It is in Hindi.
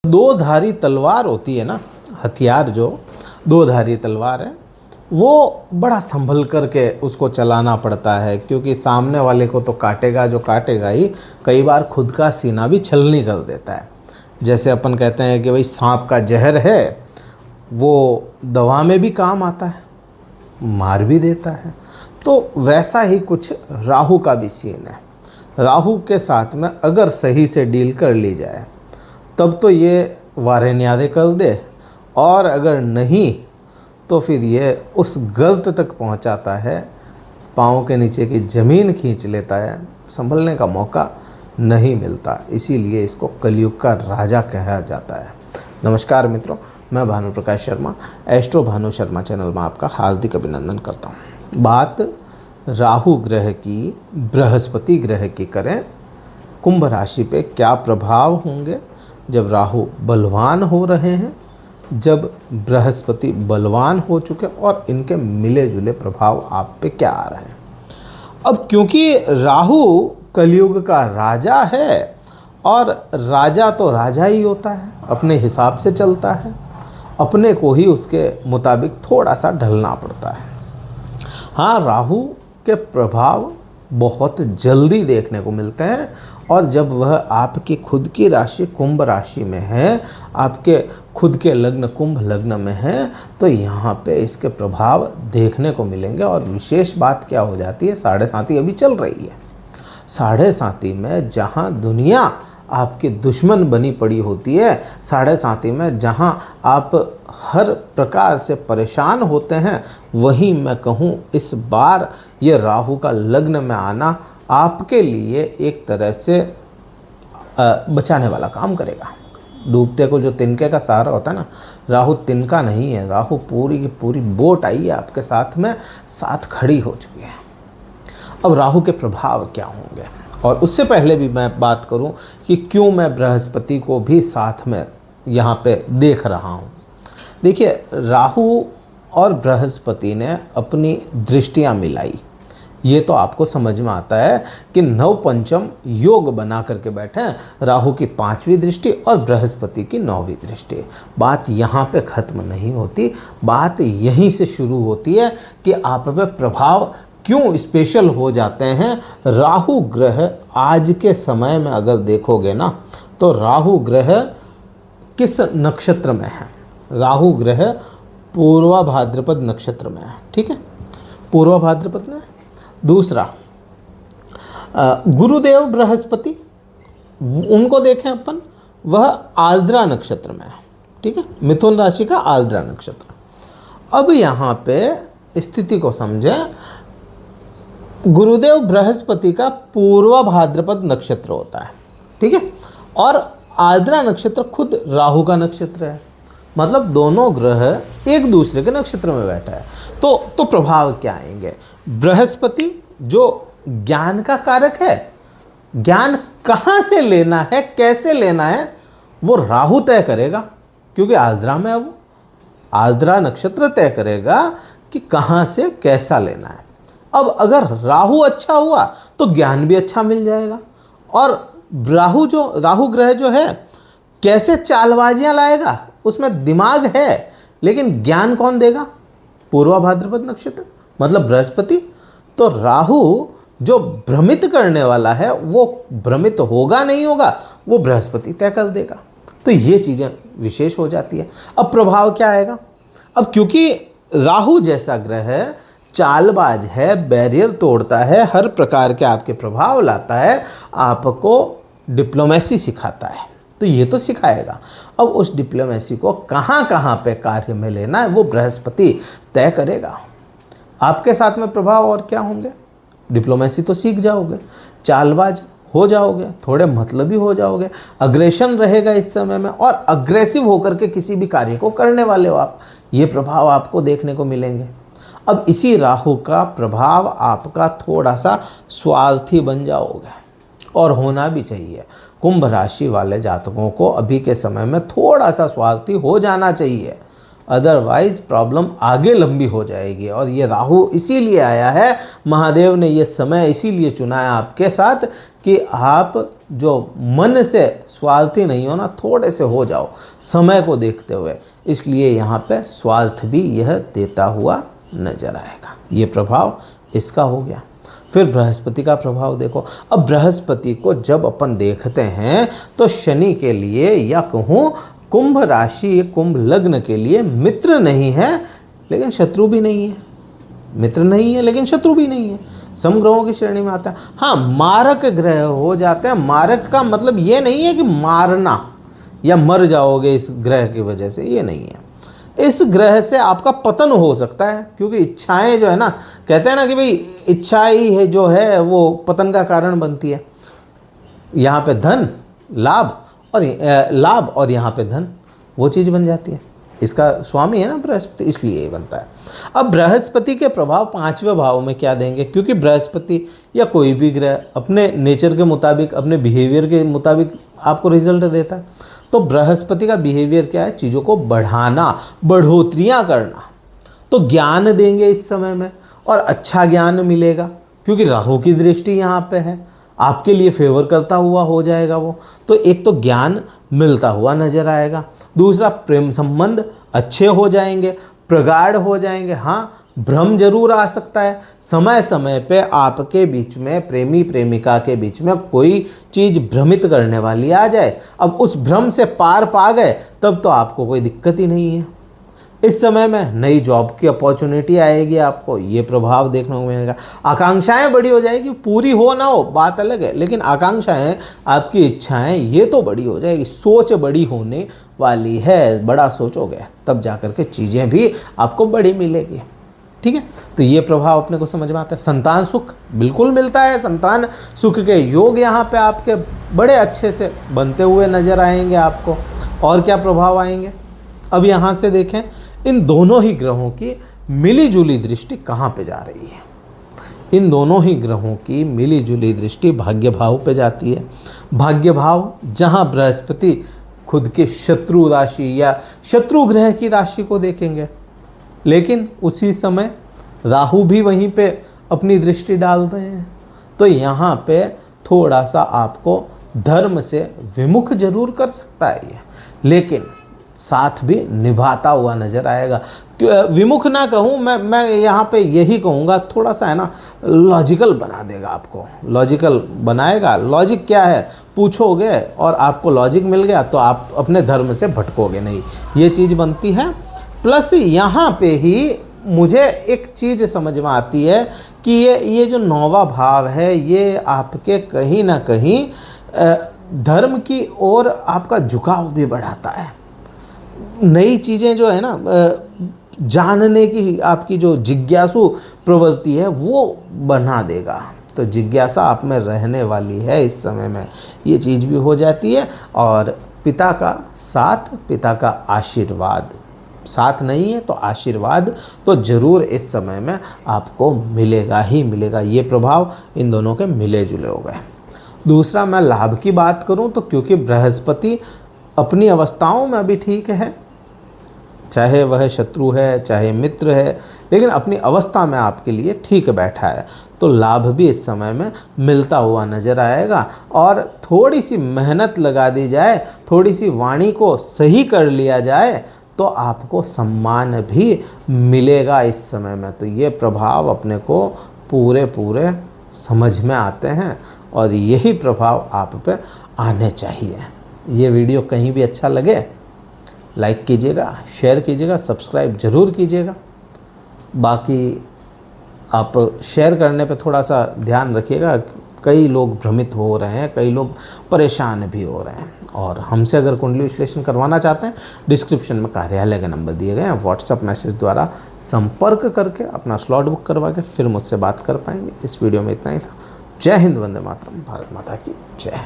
दो धारी तलवार होती है ना, हथियार जो दो धारी तलवार है, वो बड़ा संभल करके उसको चलाना पड़ता है, क्योंकि सामने वाले को तो काटेगा जो काटेगा ही, कई बार खुद का सीना भी छलनी कर देता है। जैसे अपन कहते हैं कि भाई सांप का जहर है, वो दवा में भी काम आता है, मार भी देता है। तो वैसा ही कुछ राहु का भी सीन है। राहु के साथ में अगर सही से डील कर ली जाए तब तो ये वारे न्यादे कर दे, और अगर नहीं तो फिर ये उस गर्त तक पहुंचाता है, पाँव के नीचे की ज़मीन खींच लेता है, संभलने का मौका नहीं मिलता। इसीलिए इसको कलयुग का राजा कहा जाता है। नमस्कार मित्रों, मैं भानु प्रकाश शर्मा, एस्ट्रो भानु शर्मा चैनल में आपका हार्दिक अभिनंदन करता हूँ। बात राहु ग्रह की, बृहस्पति ग्रह की करें, कुंभ राशि पे क्या प्रभाव होंगे जब राहु बलवान हो रहे हैं, जब बृहस्पति बलवान हो चुके, और इनके मिले जुले प्रभाव आप पे क्या आ रहे हैं। अब क्योंकि राहु कलयुग का राजा है, और राजा तो राजा ही होता है, अपने हिसाब से चलता है, अपने को ही उसके मुताबिक थोड़ा सा ढलना पड़ता है। हाँ, राहु के प्रभाव बहुत जल्दी देखने को मिलते हैं, और जब वह आपकी खुद की राशि कुंभ राशि में है, आपके खुद के लग्न कुंभ लग्न में है, तो यहाँ पे इसके प्रभाव देखने को मिलेंगे। और विशेष बात क्या हो जाती है, साढ़े साथी अभी चल रही है। साढ़े साथी में जहाँ दुनिया आपकी दुश्मन बनी पड़ी होती है, साढ़े साथी में जहाँ आप हर प्रकार से परेशान होते हैं, वहीं मैं कहूँ इस बार ये राहु का लग्न में आना आपके लिए एक तरह से बचाने वाला काम करेगा। डूबते को जो तिनके का सहारा होता है ना, राहु तिनका नहीं है, राहु पूरी की पूरी बोट आई है आपके साथ में, साथ खड़ी हो चुकी है। अब राहु के प्रभाव क्या होंगे, और उससे पहले भी मैं बात करूं कि क्यों मैं बृहस्पति को भी साथ में यहाँ पे देख रहा हूँ। देखिए, राहु और बृहस्पति ने अपनी दृष्टियाँ मिलाई, ये तो आपको समझ में आता है कि नव पंचम योग बना करके बैठे हैं, राहु की 5वीं दृष्टि और बृहस्पति की 9वीं दृष्टि। बात यहाँ पे ख़त्म नहीं होती, बात यहीं से शुरू होती है कि आप पे प्रभाव क्यों स्पेशल हो जाते हैं। राहु ग्रह आज के समय में अगर देखोगे ना, तो राहु ग्रह किस नक्षत्र में है? राहु ग्रह पूर्वा भाद्रपद नक्षत्र में है, ठीक है, पूर्वा भाद्रपद में। दूसरा, गुरुदेव बृहस्पति, उनको देखें अपन, वह आर्द्रा नक्षत्र में है, ठीक है, मिथुन राशि का आर्द्रा नक्षत्र। अब यहाँ पे स्थिति को समझें, गुरुदेव बृहस्पति का पूर्वा भाद्रपद नक्षत्र होता है, ठीक है, और आर्द्रा नक्षत्र खुद राहु का नक्षत्र है, मतलब दोनों ग्रह एक दूसरे के नक्षत्र में बैठा है। तो प्रभाव क्या आएंगे? बृहस्पति जो ज्ञान का कारक है, ज्ञान कहाँ से लेना है, कैसे लेना है, वो राहु तय करेगा, क्योंकि आर्द्रा में है, वो आर्द्रा नक्षत्र तय करेगा कि कहाँ से कैसा लेना है। अब अगर राहु अच्छा हुआ तो ज्ञान भी अच्छा मिल जाएगा, और राहु ग्रह जो है कैसे चालबाजियां लाएगा, उसमें दिमाग है, लेकिन ज्ञान कौन देगा? पूर्वा भाद्रपद नक्षत्र, मतलब बृहस्पति। तो राहु जो भ्रमित करने वाला है, वो भ्रमित होगा नहीं होगा, वो बृहस्पति तय कर देगा। तो ये चीज़ें विशेष हो जाती है। अब प्रभाव क्या आएगा? अब क्योंकि राहु जैसा ग्रह चालबाज है, बैरियर तोड़ता है, हर प्रकार के आपके प्रभाव लाता है, आपको डिप्लोमेसी सिखाता है, तो ये तो सिखाएगा। अब उस डिप्लोमेसी को कहाँ कहाँ पे कार्य में लेना है, वो बृहस्पति तय करेगा। आपके साथ में प्रभाव और क्या होंगे? डिप्लोमेसी तो सीख जाओगे, चालबाज हो जाओगे, थोड़े मतलबी हो जाओगे, अग्रेशन रहेगा इस समय में, और अग्रेसिव होकर के किसी भी कार्य को करने वाले हो आप। ये प्रभाव आपको देखने को मिलेंगे। अब इसी राहु का प्रभाव आपका थोड़ा सा स्वार्थी बन जाओगे, और होना भी चाहिए। कुंभ राशि वाले जातकों को अभी के समय में थोड़ा सा स्वार्थी हो जाना चाहिए। अदरवाइज प्रॉब्लम आगे लंबी हो जाएगी। और ये राहु इसीलिए आया है, महादेव ने ये समय इसीलिए चुना है आपके साथ कि आप जो मन से स्वार्थी नहीं हो ना, थोड़े से हो जाओ समय को देखते हुए, इसलिए यहाँ पे स्वार्थ भी यह देता हुआ नजर आएगा। ये प्रभाव इसका हो गया। फिर बृहस्पति का प्रभाव देखो। अब बृहस्पति को जब अपन देखते हैं तो शनि के लिए या कहूँ कुंभ राशि कुंभ लग्न के लिए मित्र नहीं है लेकिन शत्रु भी नहीं है। मित्र नहीं है लेकिन शत्रु भी नहीं है, समग्रहों की श्रेणी में आता है। हाँ, मारक ग्रह हो जाते हैं। मारक का मतलब ये नहीं है कि मारना या मर जाओगे इस ग्रह की वजह से, ये नहीं है। इस ग्रह से आपका पतन हो सकता है, क्योंकि इच्छाएं जो है ना, कहते हैं ना कि भाई इच्छा ही है जो है वो पतन का कारण बनती है। यहाँ पे धन लाभ और यहाँ पे धन, वो चीज़ बन जाती है। इसका स्वामी है ना बृहस्पति, इसलिए ये बनता है। अब बृहस्पति के प्रभाव 5वें भाव में क्या देंगे, क्योंकि बृहस्पति या कोई भी ग्रह अपने नेचर के मुताबिक, अपने बिहेवियर के मुताबिक आपको रिजल्ट देता है। तो बृहस्पति का बिहेवियर क्या है, चीज़ों को बढ़ाना, बढ़ोतरियाँ करना। तो ज्ञान देंगे इस समय में और अच्छा ज्ञान मिलेगा, क्योंकि राहु की दृष्टि यहाँ पे है, आपके लिए फेवर करता हुआ हो जाएगा वो। तो एक तो ज्ञान मिलता हुआ नजर आएगा, दूसरा प्रेम संबंध अच्छे हो जाएंगे, प्रगाढ़ हो जाएंगे। हाँ, भ्रम जरूर आ सकता है, समय समय पे आपके बीच में, प्रेमी प्रेमिका के बीच में कोई चीज़ भ्रमित करने वाली आ जाए। अब उस भ्रम से पार पा गए तब तो आपको कोई दिक्कत ही नहीं है। इस समय में नई जॉब की अपॉर्चुनिटी आएगी आपको, ये प्रभाव देखने को मिलेगा। आकांक्षाएं बड़ी हो जाएगी, पूरी हो ना हो बात अलग है, लेकिन आकांक्षाएं, आपकी इच्छाएं ये तो बड़ी हो जाएगी। सोच बड़ी होने वाली है, बड़ा सोचोगे तब जाकर के चीज़ें भी आपको बड़ी मिलेगी। ठीक है, तो ये प्रभाव अपने को समझ में आता है। संतान सुख बिल्कुल मिलता है, संतान सुख के योग यहाँ पे आपके बड़े अच्छे से बनते हुए नजर आएंगे आपको। और क्या प्रभाव आएंगे, अब यहाँ से देखें, इन दोनों ही ग्रहों की मिली जुली दृष्टि कहाँ पे जा रही है। इन दोनों ही ग्रहों की मिली जुली दृष्टि भाग्य भाव पे जाती है। भाग्य भाव जहाँ बृहस्पति खुद के शत्रु राशि या शत्रु ग्रह की राशि को देखेंगे, लेकिन उसी समय राहु भी वहीं पे अपनी दृष्टि डालते हैं। तो यहाँ पे थोड़ा सा आपको धर्म से विमुख जरूर कर सकता है ये, लेकिन साथ भी निभाता हुआ नजर आएगा। विमुख ना कहूँ मैं यहाँ पे यही कहूँगा, थोड़ा सा है ना लॉजिकल बना देगा आपको, लॉजिकल बनाएगा। लॉजिक क्या है पूछोगे और आपको लॉजिक मिल गया तो आप अपने धर्म से भटकोगे नहीं, ये चीज़ बनती है। प्लस यहाँ पे ही मुझे एक चीज़ समझ में आती है कि ये जो 9वां भाव है ये आपके कहीं ना कहीं धर्म की ओर आपका झुकाव भी बढ़ाता है। नई चीज़ें जो है ना जानने की आपकी जो जिज्ञासु प्रवृत्ति है वो बना देगा। तो जिज्ञासा आप में रहने वाली है इस समय में, ये चीज़ भी हो जाती है। और पिता का साथ, पिता का आशीर्वाद, साथ नहीं है तो आशीर्वाद तो ज़रूर इस समय में आपको मिलेगा ही मिलेगा। ये प्रभाव इन दोनों के मिले जुले हो गए। दूसरा, मैं लाभ की बात करूं तो क्योंकि बृहस्पति अपनी अवस्थाओं में अभी ठीक है, चाहे वह शत्रु है चाहे मित्र है, लेकिन अपनी अवस्था में आपके लिए ठीक बैठा है, तो लाभ भी इस समय में मिलता हुआ नजर आएगा। और थोड़ी सी मेहनत लगा दी जाए, थोड़ी सी वाणी को सही कर लिया जाए तो आपको सम्मान भी मिलेगा इस समय में। तो ये प्रभाव अपने को पूरे समझ में आते हैं और यही प्रभाव आप पे आने चाहिए। ये वीडियो कहीं भी अच्छा लगे लाइक कीजिएगा, शेयर कीजिएगा, सब्सक्राइब ज़रूर कीजिएगा। बाकी आप शेयर करने पे थोड़ा सा ध्यान रखिएगा, कई लोग भ्रमित हो रहे हैं, कई लोग परेशान भी हो रहे हैं। और हमसे अगर कुंडली विश्लेषण करवाना चाहते हैं, डिस्क्रिप्शन में कार्यालय के नंबर दिए गए हैं, व्हाट्सएप मैसेज द्वारा संपर्क करके अपना स्लॉट बुक करवा के फिर मुझसे बात कर पाएंगे। इस वीडियो में इतना ही था। जय हिंद, वंदे मातरम, भारत माता की जय।